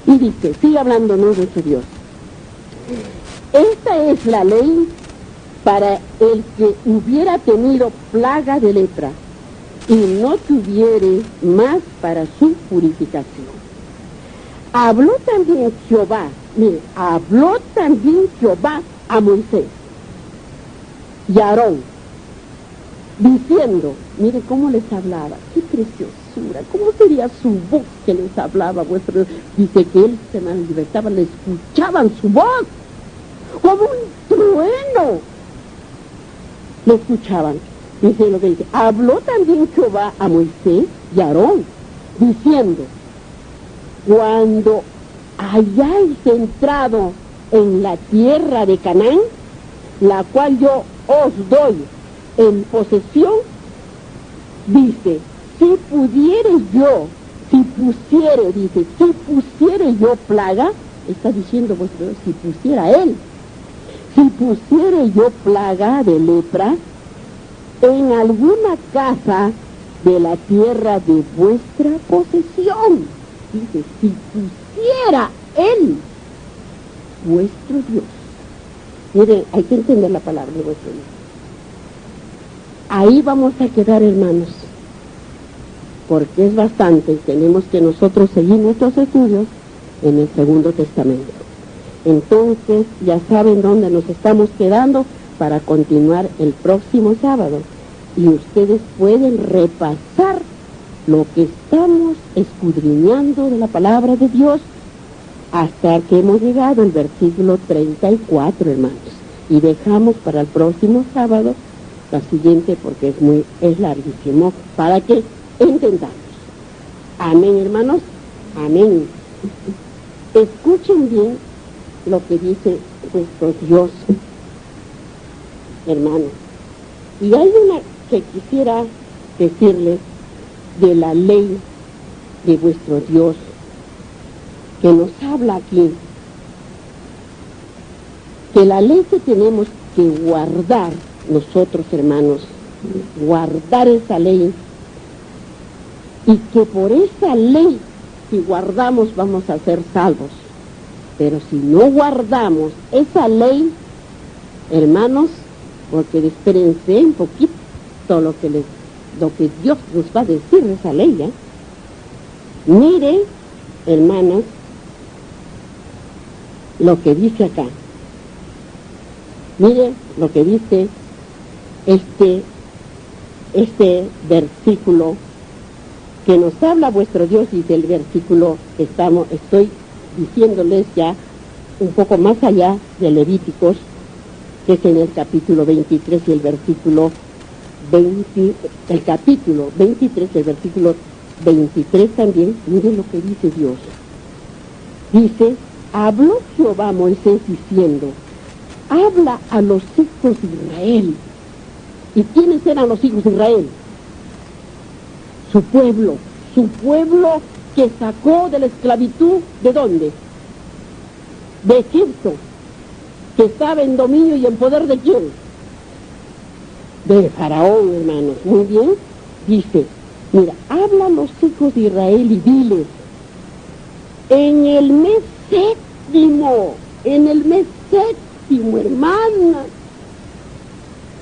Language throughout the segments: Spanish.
Y dice, sigue hablándonos nuestro Dios. Esta es la ley para el que hubiera tenido plaga de lepra y no tuviere más para su purificación. Habló también Jehová, mire, habló también Jehová a Moisés y a Aarón, diciendo, mire cómo les hablaba, qué preciosura, cómo sería su voz que les hablaba vuestro Dios. Dice que él se manifestaba, le escuchaban su voz, como un trueno, le escuchaban. Dice lo que dice, habló también Jehová a Moisés y a Aarón, diciendo, cuando hayáis entrado en la tierra de Canaán, la cual yo os doy en posesión, dice, si pusiere yo plaga, está diciendo vuestro Dios, si pusiera él, si pusiere yo plaga de lepra en alguna casa de la tierra de vuestra posesión, dice, si pusiera él, vuestro Dios. Miren, hay que entender la palabra de vuestro Dios. Ahí vamos a quedar, hermanos, porque es bastante. Tenemos que nosotros seguir nuestros estudios en el Segundo Testamento. Entonces, ya saben dónde nos estamos quedando para continuar el próximo sábado. Y ustedes pueden repasar lo que estamos escudriñando de la palabra de Dios hasta que hemos llegado al versículo 34, hermanos. Y dejamos para el próximo sábado la siguiente porque es larguísimo para que entendamos. Amén, hermanos. Amén. Escuchen bien lo que dice nuestro Dios, hermanos. Y hay una que quisiera decirles de la ley de vuestro Dios, que nos habla aquí, que la ley que tenemos que guardar nosotros, hermanos, guardar esa ley, y que por esa ley, si guardamos, vamos a ser salvos. Pero si no guardamos esa ley, hermanos, porque espérense un poquito lo que Dios nos va a decir de esa ley, ¿eh? Mire, hermanos, lo que dice acá. Mire lo que dice este versículo que nos habla vuestro Dios, y del versículo que estoy diciéndoles ya un poco más allá de Levíticos, que es en el capítulo 23 y el versículo 20, el capítulo 23, el versículo 23 también. Miren lo que dice Dios. Dice, habló Jehová a Moisés diciendo, habla a los hijos de Israel. ¿Y quiénes eran los hijos de Israel? Su pueblo que sacó de la esclavitud, ¿de dónde? De Egipto, que estaba en dominio y en poder ¿de quién? De Faraón, hermanos. Muy bien, dice, mira, habla a los hijos de Israel y diles, en el mes séptimo, hermana,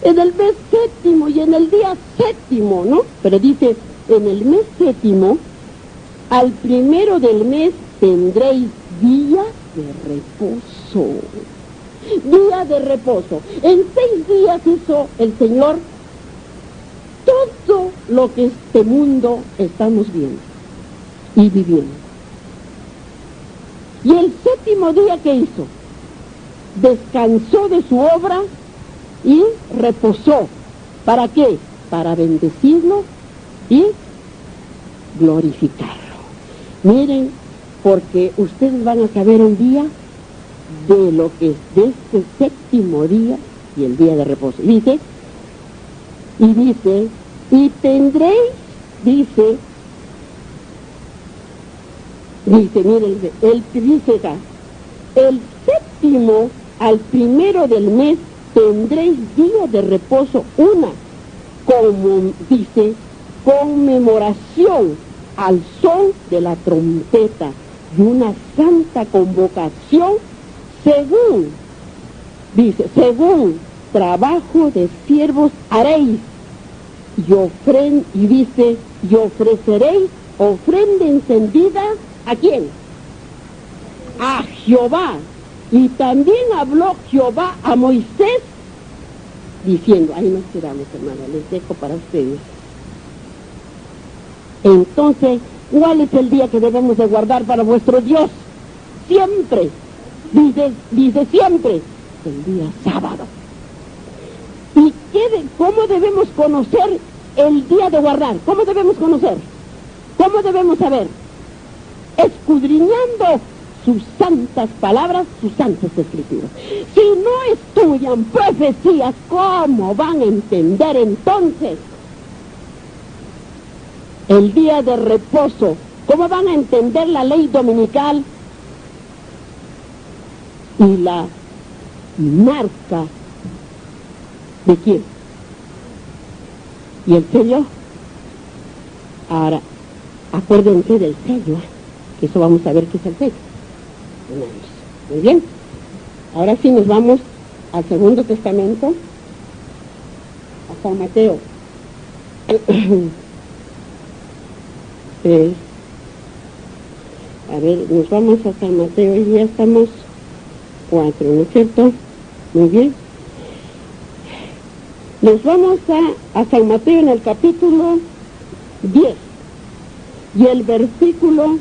en el mes séptimo y en el día séptimo, ¿no? Pero dice, en el mes séptimo, al primero del mes tendréis día de reposo. Día de reposo. En 6 días hizo el Señor todo lo que este mundo estamos viendo y viviendo. Y el séptimo día, ¿qué hizo? Descansó de su obra y reposó. ¿Para qué? Para bendecirlo y glorificarlo. Miren, porque ustedes van a saber un día de lo que es de este séptimo día y el día de reposo. Dice, y tendréis, dice, miren, dice acá, el séptimo al primero del mes tendréis día de reposo, como dice, conmemoración al son de la trompeta, y una santa convocación según, dice, según trabajo de siervos haréis, y dice, y ofreceréis ofrenda encendida, ¿a quién? A Jehová. Y también habló Jehová a Moisés, diciendo, ahí nos quedamos, hermano, les dejo para ustedes. Entonces, ¿cuál es el día que debemos de guardar para vuestro Dios? Siempre, dice siempre, el día sábado. ¿Y cómo debemos conocer el día de guardar? ¿Cómo debemos conocer? ¿Cómo debemos saber? Escudriñando sus santas palabras, sus santas escrituras. Si no estudian profecías, ¿cómo van a entender entonces el día de reposo? ¿Cómo van a entender la ley dominical y la marca de quién? ¿Y el sello? Ahora, acuérdense del sello, que eso vamos a ver qué es el sello. Muy bien. Ahora sí nos vamos al Segundo Testamento, a San Mateo. A ver, nos vamos a San Mateo y ya estamos 4, ¿no es cierto? Muy bien. Nos vamos a San Mateo en el capítulo 10 y el versículo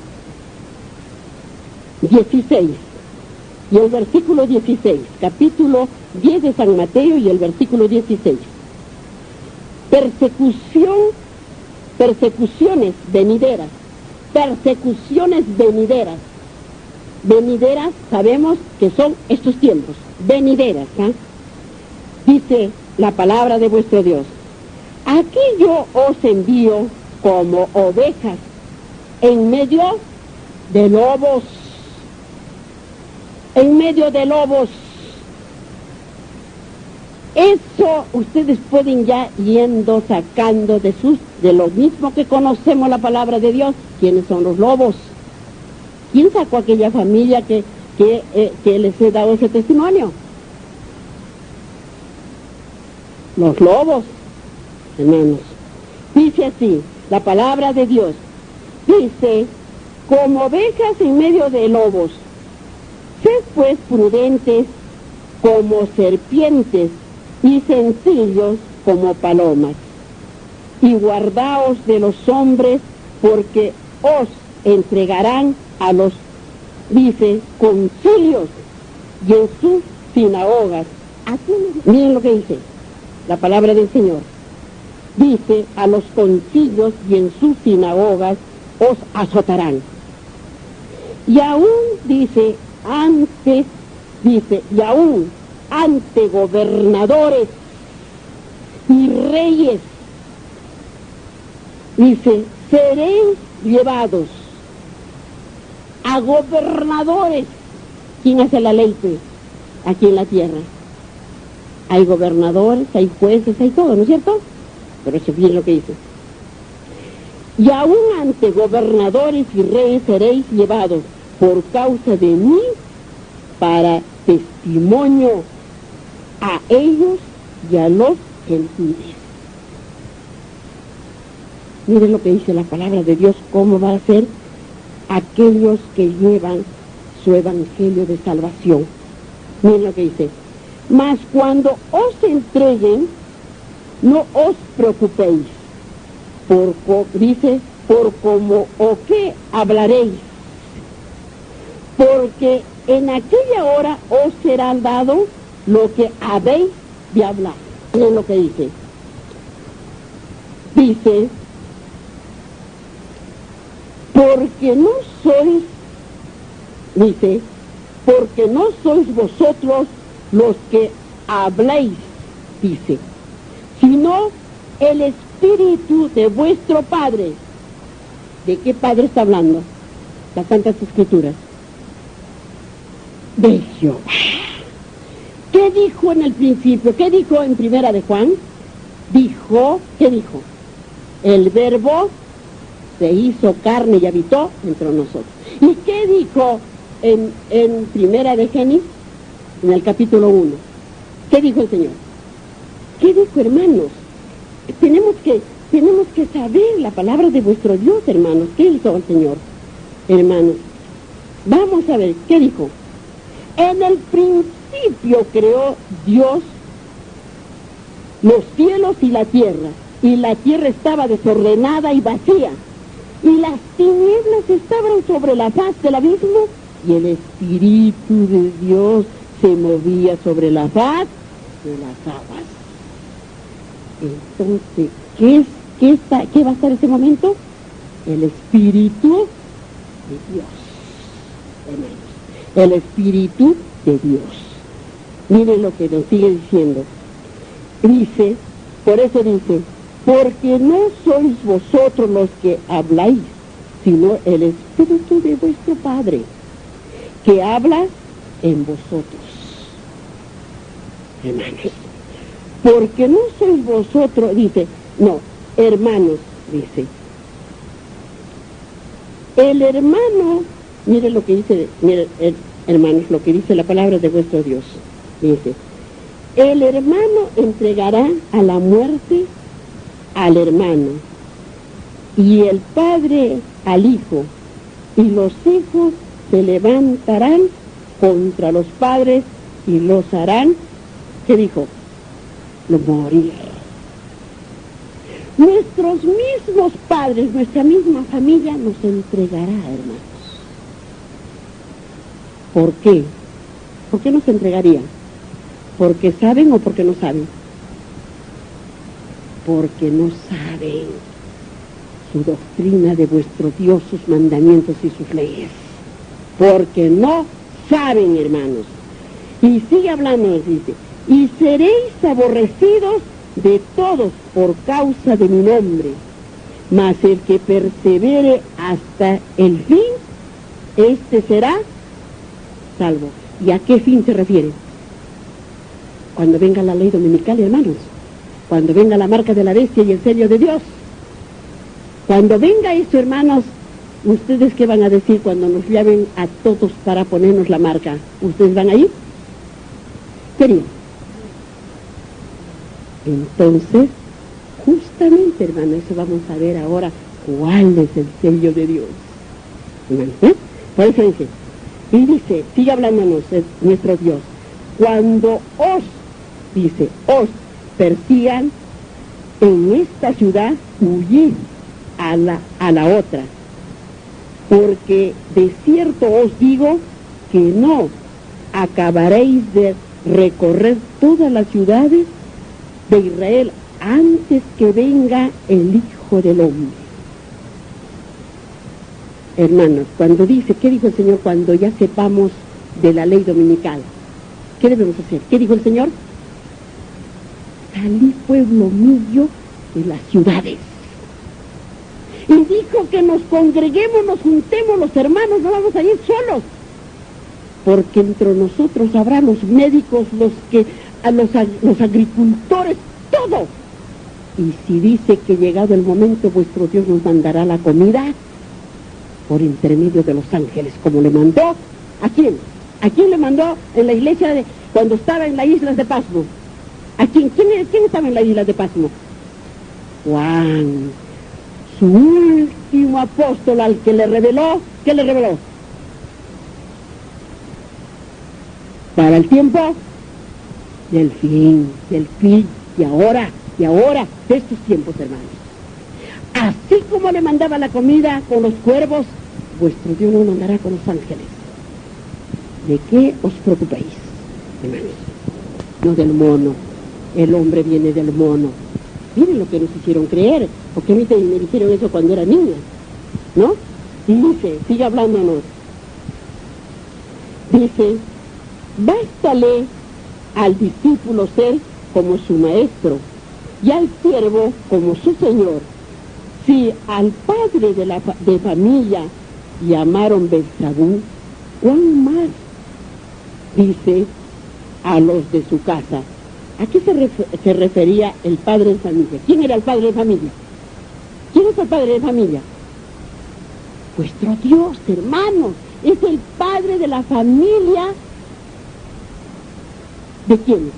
16. Y el versículo 16, capítulo 10 de San Mateo y el versículo 16. Persecuciones venideras. Persecuciones venideras. Venideras, sabemos que son estos tiempos. Venideras, ¿eh? Dice la palabra de vuestro Dios. Aquí yo os envío como ovejas en medio de lobos. En medio de lobos. Eso ustedes pueden ya yendo sacando de lo mismo que conocemos la palabra de Dios. ¿Quiénes son los lobos? ¿Quién sacó aquella familia que les he dado ese testimonio? Los lobos, hermanos. Dice así, la palabra de Dios. Dice, como ovejas en medio de lobos. Sed pues prudentes como serpientes y sencillos como palomas. Y guardaos de los hombres, porque os entregarán a los, dice, concilios y en sus sinagogas. Así, miren lo que dice la palabra del Señor. Dice, a los concilios y en sus sinagogas os azotarán. Y aún dice, y aún ante gobernadores y reyes, dice, seréis llevados a gobernadores. ¿Quién hace la ley, pues? Aquí en la tierra. Hay gobernadores, hay jueces, hay todo, ¿no es cierto? Pero eso es bien lo que dice. Y aún ante gobernadores y reyes seréis llevados por causa de mí, para testimonio a ellos y a los gentiles. Miren lo que dice la palabra de Dios, cómo va a ser aquellos que llevan su evangelio de salvación. Miren lo que dice. Mas cuando os entreguen, no os preocupéis, dice, por cómo o qué hablaréis, porque en aquella hora os será dado lo que habéis de hablar. Miren lo que dice. Dice, porque no sois, dice, porque no sois vosotros los que habléis, dice, sino el Espíritu de vuestro Padre. ¿De qué Padre está hablando? Las Santas Escrituras. De Jehová. ¿Qué dijo en el principio? ¿Qué dijo en Primera de Juan? ¿Qué dijo? El Verbo se hizo carne y habitó entre nosotros. ¿Y qué dijo en Primera de Génesis, en el capítulo 1? ¿Qué dijo el Señor? ¿Qué dijo, hermanos? Tenemos que saber la palabra de vuestro Dios, hermanos. ¿Qué dijo el Señor? Hermanos, vamos a ver, ¿qué dijo? En el principio creó Dios los cielos y la tierra estaba desordenada y vacía, y las tinieblas estaban sobre la faz del abismo, y el Espíritu de Dios se movía sobre la faz de las aguas. Entonces, ¿qué va a estar en ese momento? El Espíritu de Dios, hermanos. El Espíritu de Dios. Miren lo que nos sigue diciendo. Dice, por eso dice, porque no sois vosotros los que habláis, sino el Espíritu de vuestro Padre, que habla en vosotros. Hermanos, porque no sois vosotros, dice, no, hermanos, dice. El hermano, miren lo que dice, miren, hermanos, lo que dice la palabra de vuestro Dios. Dice, el hermano entregará a la muerte al hermano, y el padre al hijo, y los hijos se levantarán contra los padres y los harán, ¿qué dijo? Morir. Nuestros mismos padres, nuestra misma familia nos entregará, hermanos. ¿Por qué? ¿Por qué nos entregaría? ¿Porque saben o porque no saben? Porque no saben su doctrina de vuestro Dios, sus mandamientos y sus leyes. Porque no saben, hermanos. Y sigue hablando, dice, y seréis aborrecidos de todos por causa de mi nombre, mas el que persevere hasta el fin, este será salvo. ¿Y a qué fin se refiere? Cuando venga la ley dominical, hermanos, cuando venga la marca de la bestia y el sello de Dios, cuando venga eso, hermanos, ¿ustedes qué van a decir cuando nos llamen a todos para ponernos la marca? ¿Ustedes van a ir? ¿Querían? Entonces, justamente, hermano, eso vamos a ver ahora, cuál es el sello de Dios. ¿Eh? Por eso dice, y dice, sigue hablándonos nuestro Dios, cuando os persigan en esta ciudad, huyid a la otra, porque de cierto os digo que no acabaréis de recorrer todas las ciudades de Israel antes que venga el Hijo del Hombre. Hermanos, cuando dice, ¿qué dijo el Señor cuando ya sepamos de la ley dominical? ¿Qué debemos hacer? ¿Qué dijo el Señor? Salid, pueblo mío, de las ciudades. Y dijo que nos congreguemos, nos juntemos los hermanos, no vamos a ir solos. Porque entre nosotros habrá los médicos, los agricultores, todo. Y si dice que llegado el momento vuestro Dios nos mandará la comida por intermedio de los ángeles, como le mandó, ¿a quién? ¿A quién le mandó en la iglesia cuando estaba en las islas de Pasmo? ¿A quién? ¿Quién estaba en las islas de Pasmo? Juan, su último apóstol al que le reveló, ¿qué le reveló? Para el tiempo del fin, y ahora, de estos tiempos, hermanos. Así como le mandaba la comida con los cuervos, vuestro Dios lo mandará con los ángeles. ¿De qué os preocupéis, hermanos? No del mono. El hombre viene del mono. Miren lo que nos hicieron creer, porque a mí me dijeron eso cuando era niña, ¿no? Y dice, sigue hablándonos. Dice, bástale al discípulo ser como su maestro y al siervo como su señor. Si al padre de familia llamaron Belzabú, ¿cuán más? Dice, a los de su casa. ¿A qué se refería el padre de familia? ¿Quién era el padre de familia? ¿Quién es el padre de familia? Vuestro Dios, hermanos, es el Padre de la familia. ¿De quién?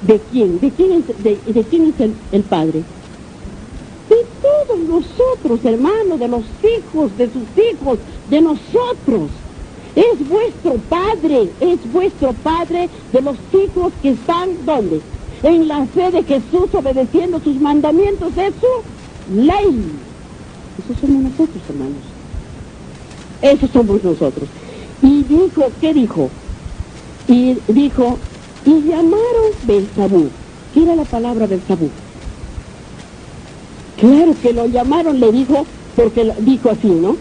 ¿De quién? ¿De quién es el Padre? De todos nosotros, hermanos, de los hijos, de sus hijos, de nosotros. Es vuestro Padre de los hijos que están, ¿dónde? En la fe de Jesús, obedeciendo sus mandamientos, es su ley. Esos somos nosotros, hermanos. Esos somos nosotros. Y dijo, ¿qué dijo? Y dijo, y llamaron Belzabú. ¿Qué era la palabra Belzabú? Claro que lo llamaron, le dijo, porque dijo así, ¿no?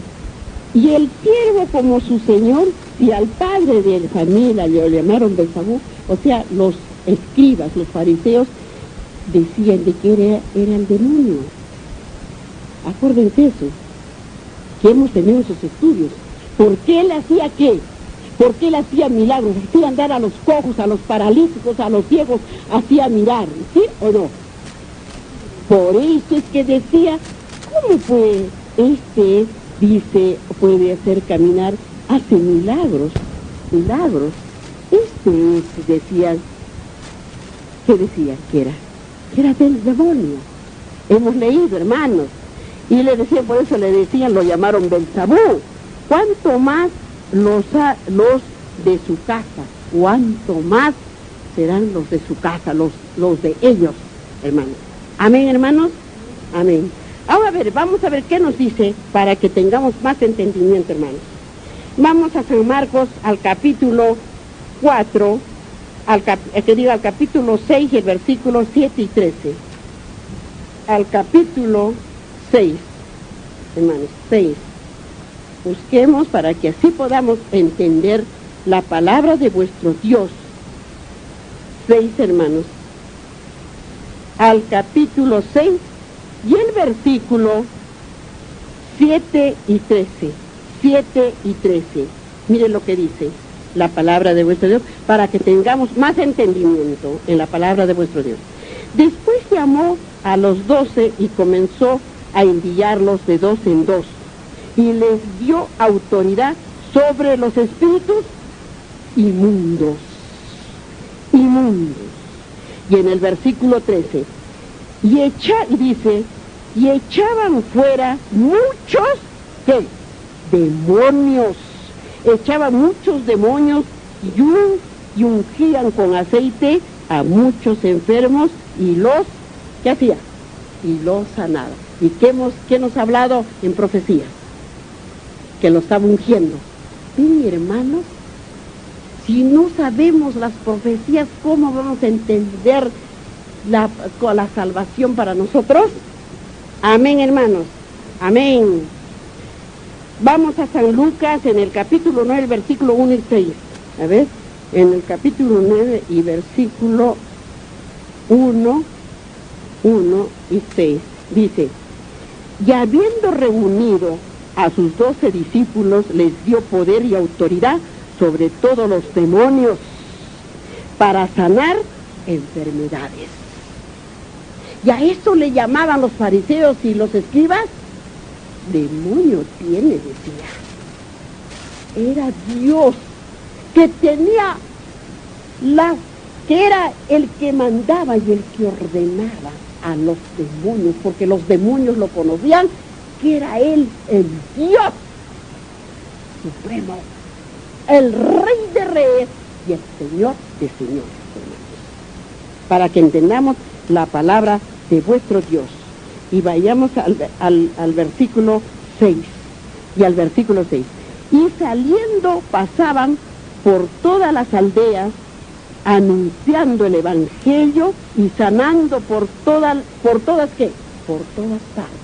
Y el siervo como su señor, y al padre de la familia le llamaron Belzabú, o sea, los escribas, los fariseos, decían de que era el demonio. Acuérdense eso, que hemos tenido esos estudios. ¿Por qué él hacía qué? ¿Por qué él hacía milagros? Hacía andar a los cojos, a los paralíticos, a los ciegos, hacía mirar, ¿sí o no? Por eso es que decía, ¿cómo fue dice, puede hacer caminar, hace milagros? Decían, ¿qué decían que era? Que era del demonio. Hemos leído, hermanos. Y le decían, por eso le decían, lo llamaron Belzabú. ¿Cuánto más los de su casa? ¿Cuánto más serán los de su casa, los de ellos, hermanos? Amén, hermanos. Amén. Ahora vamos a ver qué nos dice para que tengamos más entendimiento, hermanos. Vamos a San Marcos al capítulo 4, al capítulo 6, el versículo 7 y 13. Al capítulo 6, hermanos, 6. Busquemos para que así podamos entender la palabra de vuestro Dios. 6, hermanos. Al capítulo 6 y el versículo 7 y 13. 7 y 13. Miren lo que dice la palabra de vuestro Dios, para que tengamos más entendimiento en la palabra de vuestro Dios. Después llamó a los 12 y comenzó a enviarlos de 2 en 2, y les dio autoridad sobre los espíritus inmundos. Y en el versículo 13, y echaban fuera muchos, ¿qué? Demonios. Echaban muchos demonios y ungían con aceite a muchos enfermos y ¿qué hacía? Y los sanaba. ¿Y qué nos ha hablado en profecía? Que lo estaba ungiendo. Miren, hermanos, si no sabemos las profecías, ¿cómo vamos a entender la salvación para nosotros? Amén, hermanos. Amén. Vamos a San Lucas en el capítulo 9, el versículo 1 y 6. A ver, en el capítulo 9 y versículo 1 y 6. Dice, y habiendo reunido a sus 12 discípulos, les dio poder y autoridad sobre todos los demonios para sanar enfermedades. Y a eso le llamaban los fariseos y los escribas, demonio tiene, decía. Era Dios que tenía que era el que mandaba y el que ordenaba a los demonios, porque los demonios lo conocían, que era él el Dios supremo, el Rey de Reyes y el Señor de Señores, hermanos. Para que entendamos la palabra de vuestro Dios. Y vayamos al versículo 6. Y al versículo 6. Y saliendo pasaban por todas las aldeas, anunciando el Evangelio y sanando por todas, ¿qué? Por todas partes.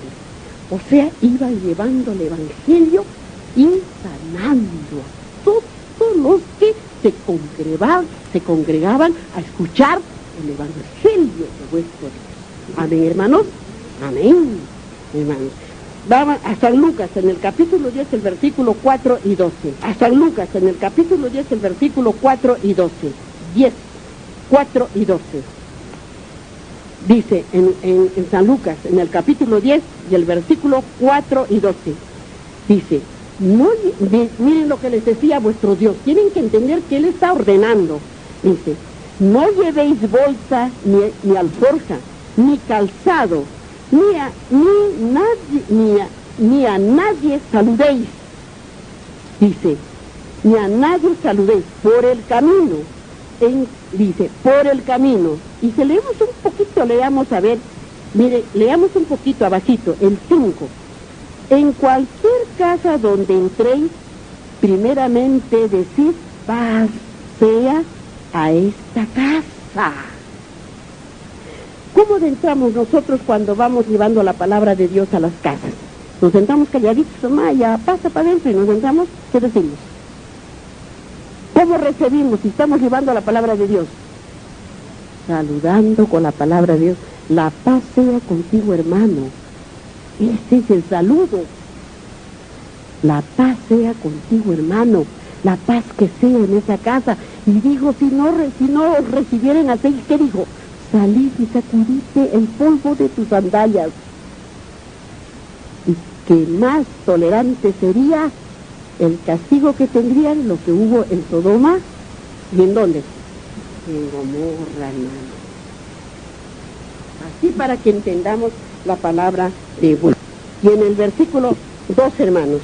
O sea, iban llevando el Evangelio y sanando a todos los que se congregaban a escuchar el Evangelio de vuestro Dios. Amén, hermanos. Amén, hermanos. Vamos a San Lucas en el capítulo 10, el versículo 4 y 12. A San Lucas en el capítulo 10, el versículo 4 y 12. 10, 4 y 12. dice en San Lucas, en el capítulo 10 y el versículo 4 y 12, dice, no, miren lo que les decía vuestro Dios, tienen que entender que Él está ordenando, dice, no llevéis bolsa ni alforja, ni calzado, ni a nadie saludéis, dice, ni a nadie saludéis por el camino, dice, por el camino. Y si leemos un poquito, leamos a ver, mire, leamos un poquito abajito, el 5. En cualquier casa donde entréis, primeramente decid, paz sea a esta casa. ¿Cómo entramos nosotros cuando vamos llevando la palabra de Dios a las casas? Nos sentamos calladitos, ya pasa para adentro y nos sentamos, ¿qué decimos? ¿Cómo recibimos si estamos llevando la palabra de Dios? Saludando con la palabra de Dios. La paz sea contigo, hermano. Ese es el saludo. La paz sea contigo, hermano. La paz que sea en esa casa. Y dijo, si no recibieran así, ¿qué dijo? Salid y sacudiste el polvo de tus sandalias. Y que más tolerante sería el castigo que tendrían lo que hubo en Sodoma. ¿Y en dónde? En Gomorra, hermano. Así para que entendamos la palabra de Dios. Y en el versículo 12, hermanos,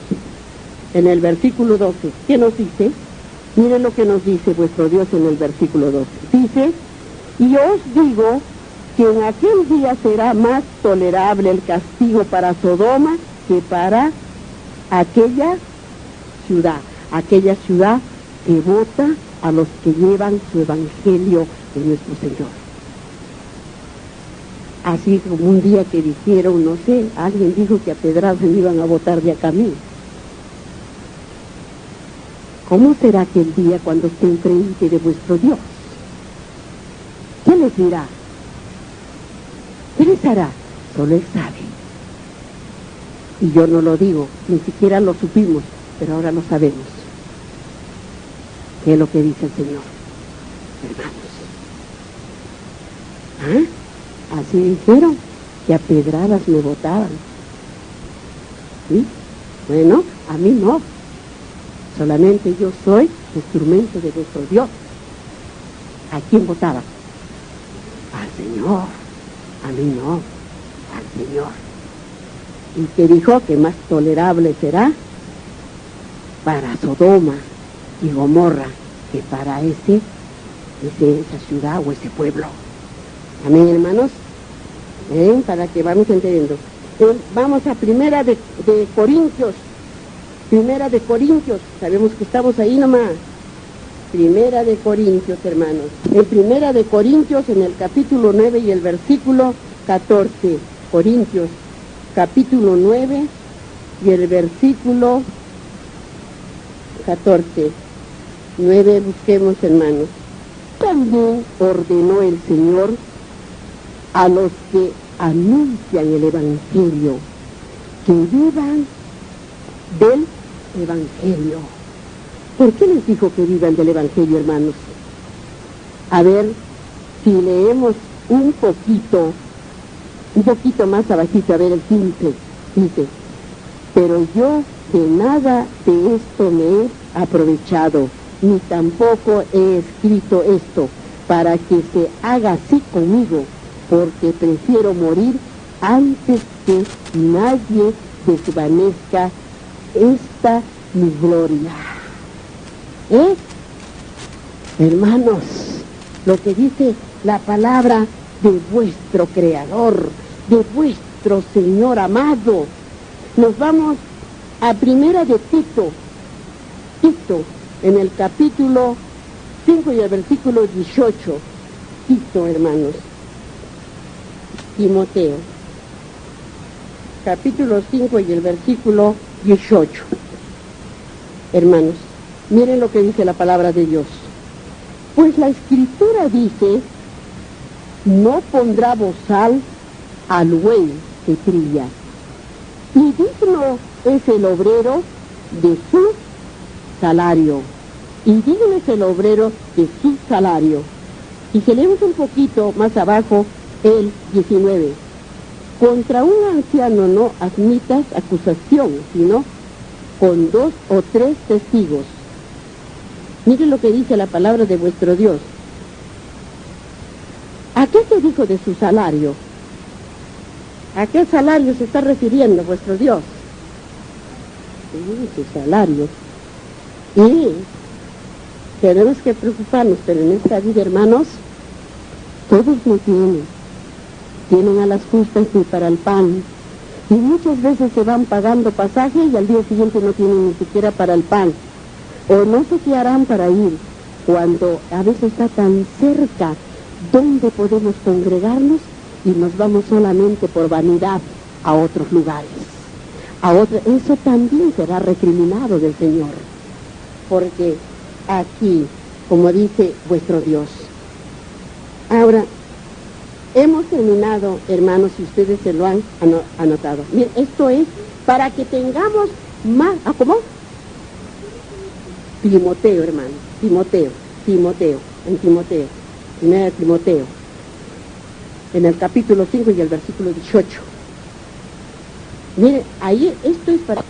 en el versículo 12, ¿qué nos dice? Miren lo que nos dice vuestro Dios en el versículo 12. Dice, y os digo que en aquel día será más tolerable el castigo para Sodoma que para aquella ciudad devota a los que llevan su evangelio de nuestro Señor. Así como un día que dijeron, no sé, alguien dijo que a pedradas me iban a botar de acá a mí. ¿Cómo será aquel día cuando esté enfrente de vuestro Dios? ¿Qué les dirá? ¿Qué les hará? Solo Él sabe. Y yo no lo digo, ni siquiera lo supimos, pero ahora lo sabemos. ¿Qué es lo que dice el Señor? Hermanos. Así dijeron, que a pedradas me botaban. ¿Sí? Bueno, a mí no. Solamente yo soy instrumento de vuestro Dios. ¿A quién votaba? Al Señor. A mí no, al Señor. Y que dijo que más tolerable será para Sodoma y Gomorra que para esa ciudad o ese pueblo. Amén, hermanos. Para que vamos entendiendo. Vamos a Primera de Corintios. Primera de Corintios. Sabemos que estamos ahí nomás. Primera de Corintios, hermanos. En Primera de Corintios, en el capítulo 9 y el versículo 14. Corintios, capítulo 9 y el versículo 14. 9, busquemos, hermanos. También ordenó el Señor a los que anuncian el Evangelio que vivan del Evangelio. ¿Por qué les dijo que vivan del Evangelio, hermanos? A ver, si leemos un poquito más abajito, a ver el 15, dice, pero yo de nada de esto me he aprovechado, ni tampoco he escrito esto, para que se haga así conmigo, porque prefiero morir antes que nadie desvanezca esta mi gloria. Hermanos, lo que dice la palabra de vuestro Creador, de vuestro Señor amado. Nos vamos a Primera de Tito, en el capítulo 5 y el versículo 18. Tito, hermanos. Timoteo, capítulo 5 y el versículo 18. Hermanos, miren lo que dice la palabra de Dios. Pues la Escritura dice, no pondrá bozal al buey que trilla, y digno es el obrero de su salario, y digno es el obrero de su salario. Y si leemos un poquito más abajo, El 19. Contra un anciano no admitas acusación, sino con 2 o 3 testigos. Mire lo que dice la palabra de vuestro Dios. ¿A qué se dijo de su salario? ¿A qué salario se está refiriendo vuestro Dios? Su salario. Y tenemos que preocuparnos, pero en esta vida, hermanos, todos no tienen. Tienen a las justas ni para el pan. Y muchas veces se van pagando pasaje y al día siguiente no tienen ni siquiera para el pan. O no sé qué harán para ir, cuando a veces está tan cerca donde podemos congregarnos y nos vamos solamente por vanidad a otros lugares. Eso también será recriminado del Señor. Porque aquí, como dice vuestro Dios. Ahora, hemos terminado, hermanos, si ustedes se lo han anotado. Miren, esto es para que tengamos más... ¿Cómo? Timoteo, hermano. Timoteo. En Timoteo. Primera de Timoteo. En el capítulo 5 y el versículo 18. Mire, ahí esto es para